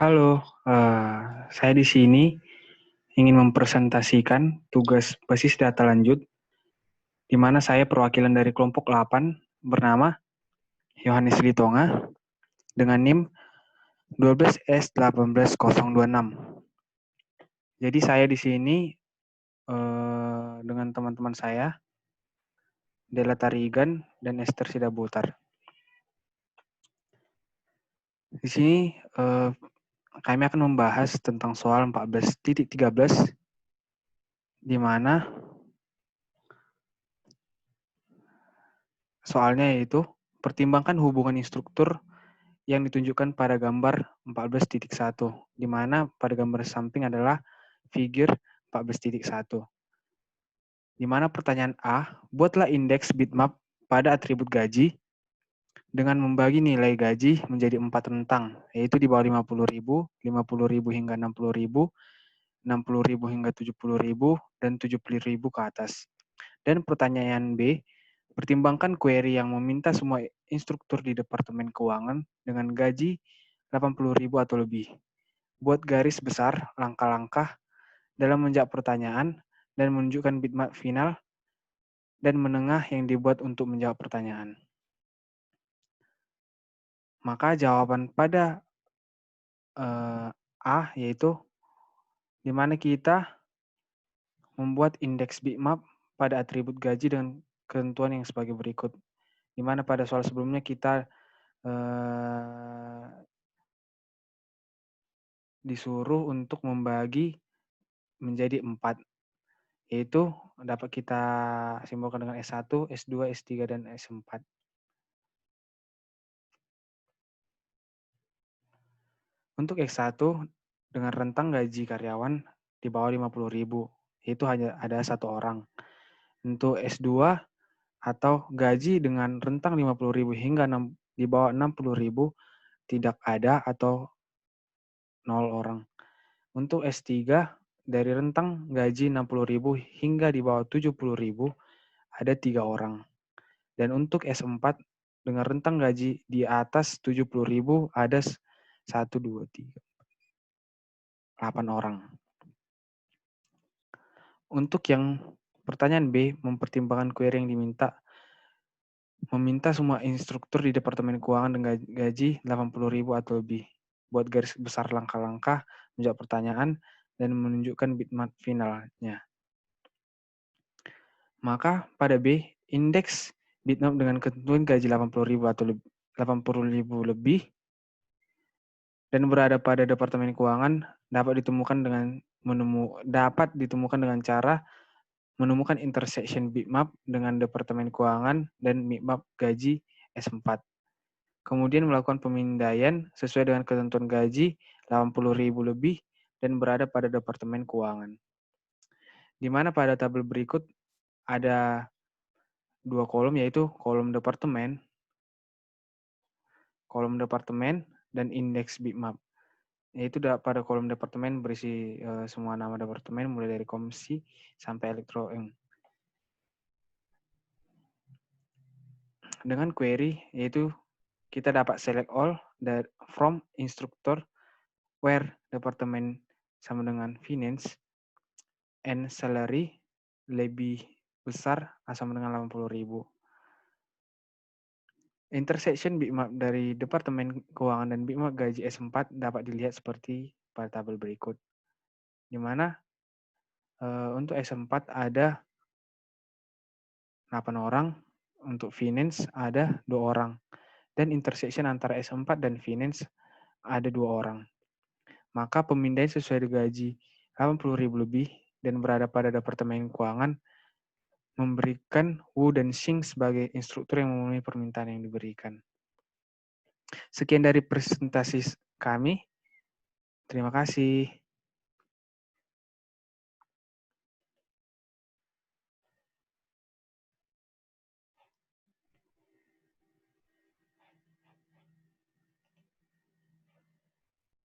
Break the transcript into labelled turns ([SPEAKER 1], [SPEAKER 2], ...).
[SPEAKER 1] Halo, saya di sini ingin mempresentasikan tugas basis data lanjut, di mana saya perwakilan dari kelompok 8 bernama Yohanes Litonga dengan NIM 12S18026. Jadi saya di sini dengan teman-teman saya, Dela Tarigan dan Esther Sidabutar. Di sini kami akan membahas tentang soal 14.13, di mana soalnya yaitu pertimbangkan hubungan instruktur yang ditunjukkan pada gambar 14.1, di mana pada gambar samping adalah figure 14.1. Di mana pertanyaan A, buatlah indeks bitmap pada atribut gaji dengan membagi nilai gaji menjadi 4 rentang, yaitu di bawah 50.000, 50.000 hingga 60.000, 60.000 hingga 70.000, dan 70.000 ke atas. Dan pertanyaan B, pertimbangkan query yang meminta semua instruktur di Departemen Keuangan dengan gaji 80.000 atau lebih. Buat garis besar langkah-langkah dalam menjawab pertanyaan dan menunjukkan bitmap final dan menengah yang dibuat untuk menjawab pertanyaan. Maka jawaban pada A yaitu di mana kita membuat indeks bitmap pada atribut gaji dengan ketentuan yang sebagai berikut. Di mana pada soal sebelumnya kita disuruh untuk membagi menjadi 4, yaitu dapat kita simbolkan dengan S1, S2, S3, dan S4. Untuk X1 dengan rentang gaji karyawan di bawah 50.000, itu hanya ada 1 orang. Untuk S2 atau gaji dengan rentang 50.000 hingga di bawah 60.000 tidak ada atau 0 orang. Untuk S3 dari rentang gaji 60.000 hingga di bawah 70.000 ada 3 orang. Dan untuk S4 dengan rentang gaji di atas 70.000 ada 1, 2, 3, 8 orang. Untuk yang pertanyaan B, mempertimbangkan query yang meminta semua instruktur di Departemen Keuangan dengan gaji 80.000 atau lebih. Buat garis besar langkah-langkah, menjawab pertanyaan, dan menunjukkan bitmap finalnya. Maka pada B, indeks bitmap dengan ketentuan gaji 80.000 atau 80.000 lebih dan berada pada Departemen Keuangan dapat ditemukan dengan cara menemukan intersection bitmap dengan Departemen Keuangan dan bitmap gaji S4. Kemudian melakukan pemindaian sesuai dengan ketentuan gaji 80.000 lebih dan berada pada Departemen Keuangan. Di mana pada tabel berikut ada 2 kolom, yaitu kolom departemen dan indeks bitmap. Yaitu pada kolom departemen berisi semua nama departemen mulai dari komisi sampai elektro. Dengan query yaitu kita dapat select all from instructor where departemen sama dengan finance and salary lebih besar sama dengan 80.000. Intersection bitmap dari Departemen Keuangan dan bitmap gaji S4 dapat dilihat seperti pada tabel berikut. Di mana untuk S4 ada 8 orang, untuk finance ada 2 orang. Dan intersection antara S4 dan finance ada 2 orang. Maka pemindaian sesuai gaji 80.000 lebih dan berada pada Departemen Keuangan memberikan Wu dan Xing sebagai instruktur yang memenuhi permintaan yang diberikan. Sekian dari presentasi kami. Terima kasih.